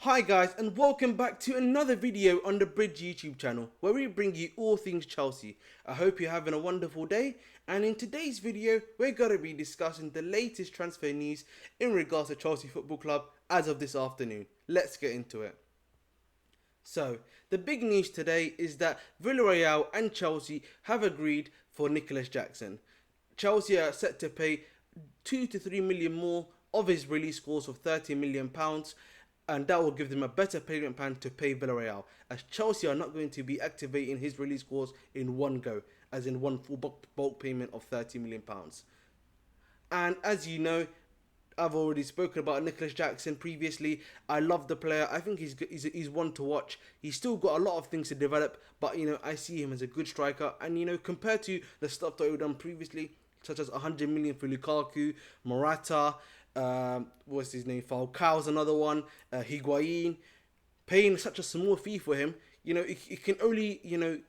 Hi guys, and welcome back to another video on the Bridge YouTube channel where we bring you all things Chelsea. I hope you're having a wonderful day, and in today's video we're going to be discussing the latest transfer news in regards to Chelsea Football Club as of this afternoon. Let's get into it. So, the big news today is that Villarreal and Chelsea have agreed for Nicolas Jackson. Chelsea are set to pay 2 to 3 million more of his release clause of £30 million, and that will give them a better payment plan to pay Villarreal, as Chelsea are not going to be activating his release clause in one go, as in one full bulk payment of £30 million. And as you know, I've already spoken about Nicolas Jackson previously. I love the player. I think he's one to watch. He's still got a lot of things to develop, but I see him as a good striker. And compared to the stuff that we've done previously, such as 100 million for Lukaku, Morata, what's his name? Falcao's another one. Higuain, paying such a small fee for him, it can only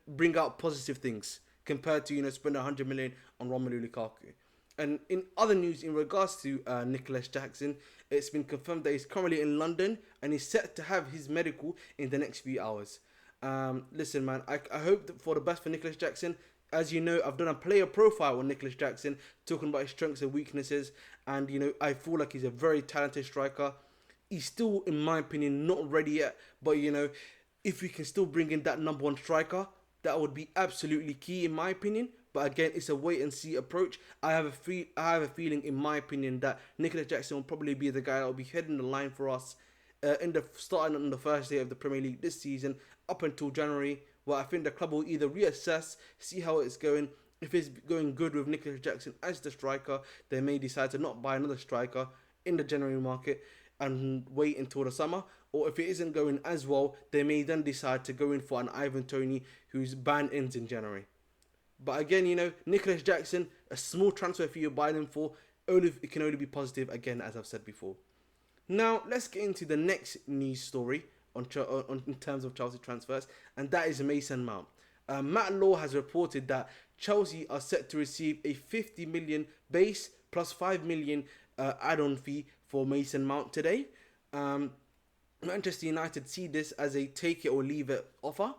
bring out positive things compared to spending 100 million on Romelu Lukaku. And in other news, in regards to Nicolas Jackson, it's been confirmed that he's currently in London and he's set to have his medical in the next few hours. Listen, man, I hope for the best for Nicolas Jackson. As you know, I've done a player profile on Nicolas Jackson, talking about his strengths and weaknesses. And, I feel like he's a very talented striker. He's still, in my opinion, not ready yet. But, if we can still bring in that number one striker, that would be absolutely key, in my opinion. But again, it's a wait and see approach. I have a feeling, in my opinion, that Nicolas Jackson will probably be the guy that will be heading the line for us starting on the first day of the Premier League this season up until January. Well, I think the club will either reassess, see how it's going. If it's going good with Nicolas Jackson as the striker, they may decide to not buy another striker in the January market and wait until the summer. Or if it isn't going as well, they may then decide to go in for an Ivan Toney whose ban ends in January. But again, Nicolas Jackson, a small transfer fee you buy them for, it can only be positive, again, as I've said before. Now, let's get into the next news story in terms of Chelsea transfers, and that is Mason Mount. Matt Law has reported that Chelsea are set to receive a 50 million base plus 5 million add-on fee for Mason Mount today. Manchester United see this as a take it or leave it offer.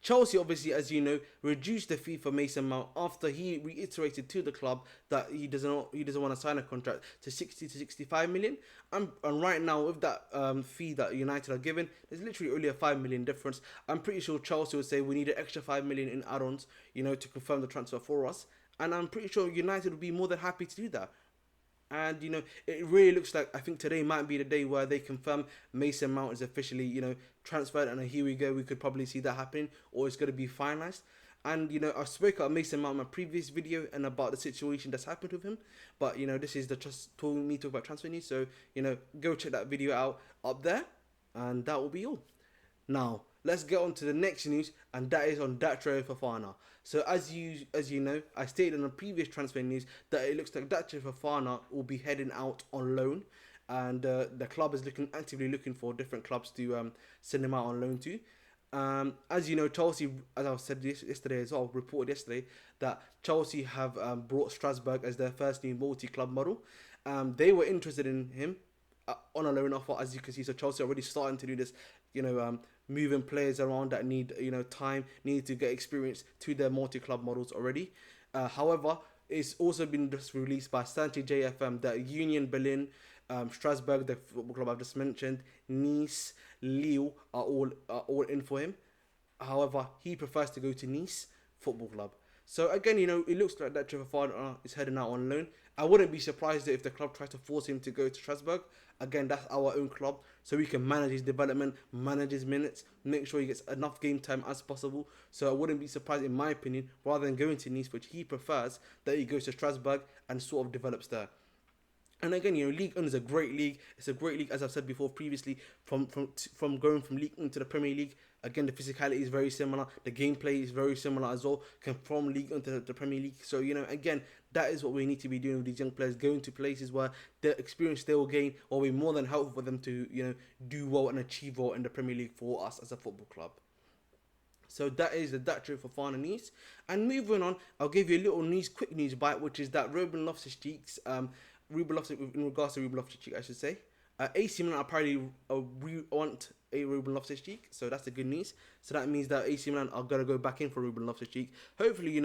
Chelsea, obviously, as you know, reduced the fee for Mason Mount after he reiterated to the club that he doesn't want to sign a contract to 60 to 65 million. And right now, with that fee that United are given, there's literally only a 5 million difference. I'm pretty sure Chelsea would say we need an extra 5 million in add-ons, to confirm the transfer for us. And I'm pretty sure United would be more than happy to do that. And it really looks like, I think today might be the day where they confirm Mason Mount is officially transferred, and here we go. We could probably see that happening, or it's going to be finalized. And I spoke about Mason Mount in my previous video and about the situation that's happened with him. But this is the talk about transfer news. So go check that video out up there, and that will be all. Now, let's get on to the next news, and that is on Datro Fofana. So as you know, I stated in the previous transfer news that it looks like Datro Fofana will be heading out on loan, and the club is actively looking for different clubs to send him out on loan to. As you know, Chelsea, as I said yesterday as well, reported yesterday that Chelsea have brought Strasbourg as their first new multi-club model. They were interested in him on a loan offer, as you can see. So Chelsea are already starting to do this, moving players around that need time, need to get experience to their multi-club models already. However, it's also been just released by Santi JFM that Union Berlin, Strasbourg, the football club I've just mentioned, Nice, Lille are all in for him. However, he prefers to go to Nice Football Club. So again, it looks like that Trevor Fowler is heading out on loan. I wouldn't be surprised if the club tries to force him to go to Strasbourg. Again, that's our own club, so we can manage his development, manage his minutes, make sure he gets enough game time as possible. So I wouldn't be surprised, in my opinion, rather than going to Nice, which he prefers, that he goes to Strasbourg and sort of develops there. And again, League 1 is a great league. It's a great league, as I've said before previously, from going from League 1 to the Premier League. Again, the physicality is very similar. The gameplay is very similar as well. From League 1 to the Premier League. So, again, that is what we need to be doing with these young players. Going to places where the experience they will gain will be more than helpful for them to, do well and achieve well in the Premier League for us as a football club. So that is the Datro Fofana news. And moving on, I'll give you a little quick news bite, which is that Ruben Loftus-Cheek's in regards to Ruben Loftus-Cheek, I should say. AC Milan apparently want a Ruben Loftus-Cheek, so that's the good news. So that means that AC Milan are gonna go back in for Ruben Loftus-Cheek. Hopefully,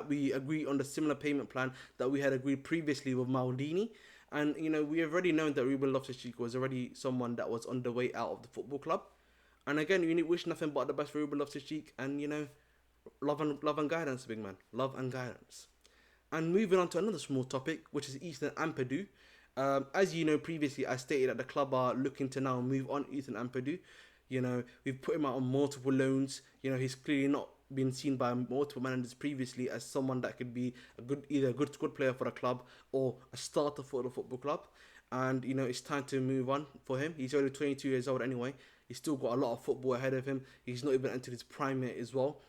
we agree on the similar payment plan that we had agreed previously with Maldini, and we have already known that Ruben Loftus-Cheek was already someone that was on the way out of the football club. And again, you wish nothing but the best for Ruben Loftus-Cheek, and love and guidance, big man, love and guidance. And moving on to another small topic, which is Ethan Ampadu. As you know, previously I stated that the club are looking to now move on Ethan Ampadu. We've put him out on multiple loans. He's clearly not been seen by multiple managers previously as someone that could be either a good squad player for the club or a starter for the football club. And it's time to move on for him. He's only 22 years old anyway. He's still got a lot of football ahead of him. He's not even entered his prime yet as well.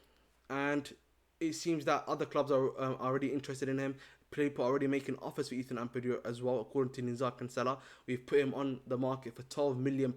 And it seems that other clubs are already interested in him. People are already making offers for Ethan Ampadu as well, according to Nizar Kansala. We've put him on the market for £12 million.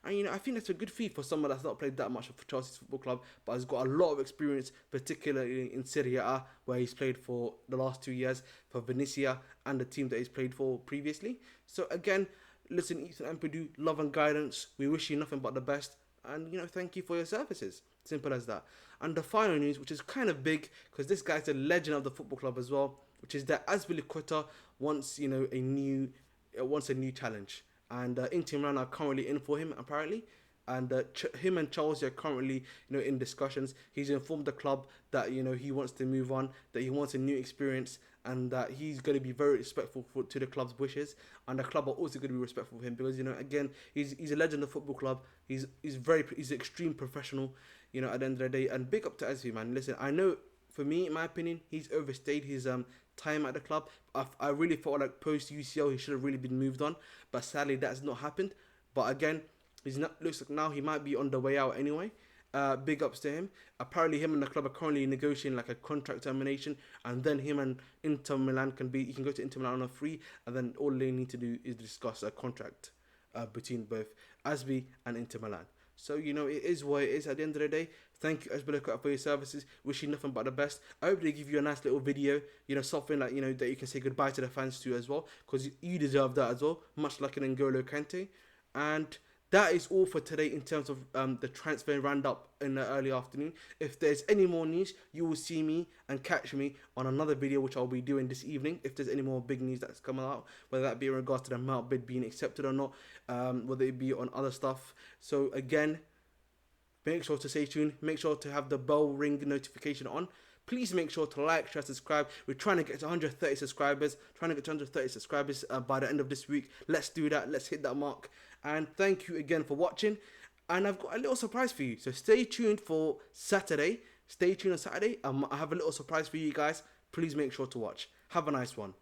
And I think that's a good fee for someone that's not played that much for Chelsea's football club, but has got a lot of experience, particularly in Serie A, where he's played for the last 2 years for Venezia and the team that he's played for previously. So again, listen, Ethan Ampadu, love and guidance. We wish you nothing but the best. And, thank you for your services. Simple as that. And the final news, which is kind of big, because this guy's a legend of the football club as well, which is that Azpilicueta wants, a new challenge. And Inter Milan are currently in for him, apparently. And him and Chelsea are currently, in discussions. He's informed the club that, he wants to move on, that he wants a new experience, and that he's going to be very respectful to the club's wishes. And the club are also going to be respectful of him because, again, he's a legend of the football club. He's an extreme professional, at the end of the day. And big up to Azpi, man. Listen, I know, for me, in my opinion, he's overstayed his time at the club. I really felt like post UCL he should have really been moved on, but sadly that has not happened. But again, looks like now he might be on the way out anyway. Big ups to him. Apparently him and the club are currently negotiating like a contract termination, and then him and Inter Milan he can go to Inter Milan on a free, and then all they need to do is discuss a contract between both Azpi and Inter Milan. So, it is what it is at the end of the day. Thank you, Azpilicueta, for your services. Wish you nothing but the best. I hope they give you a nice little video, something like, that you can say goodbye to the fans to as well, because you deserve that as well, much like an N'Golo Kante. And that is all for today in terms of the transfer roundup in the early afternoon. If there's any more news, you will see me and catch me on another video, which I'll be doing this evening. If there's any more big news that's coming out, whether that be in regards to the Mount bid being accepted or not, whether it be on other stuff. So again, make sure to stay tuned. Make sure to have the bell ring notification on. Please make sure to like, share, subscribe. We're trying to get to 130 subscribers. By the end of this week. Let's do that. Let's hit that mark. And thank you again for watching. And I've got a little surprise for you. So stay tuned for Saturday. Stay tuned on Saturday. I have a little surprise for you guys. Please make sure to watch. Have a nice one.